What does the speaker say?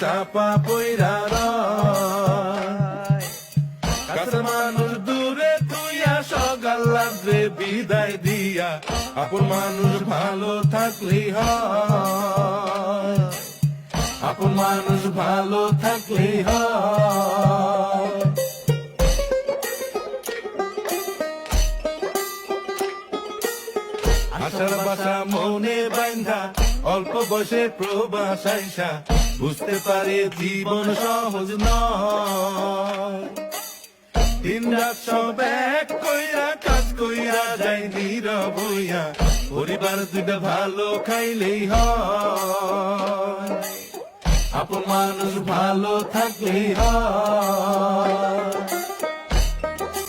চাপা পইরা রয়। কাছের মানুষ দূরে তুইয়া সকাল রাত্রে বিদায় দিয়া, আপন মানুষ ভালো থাকলেই হয়, আপন মানুষ ভালো থাকলেই হয়। আশার বাসা মনে বাইন্ধা অল্প বয়সে প্রবাস আইসা, বুঝতে পারে জীবন সহজ নয়। দিন রাত সব এক কইরা কাজ কইরা যাই নীরব হইয়া, পরিবার দুইটা ভালো খাইলেই হয়, আপন মানুষ ভালো থাকলেই হয়।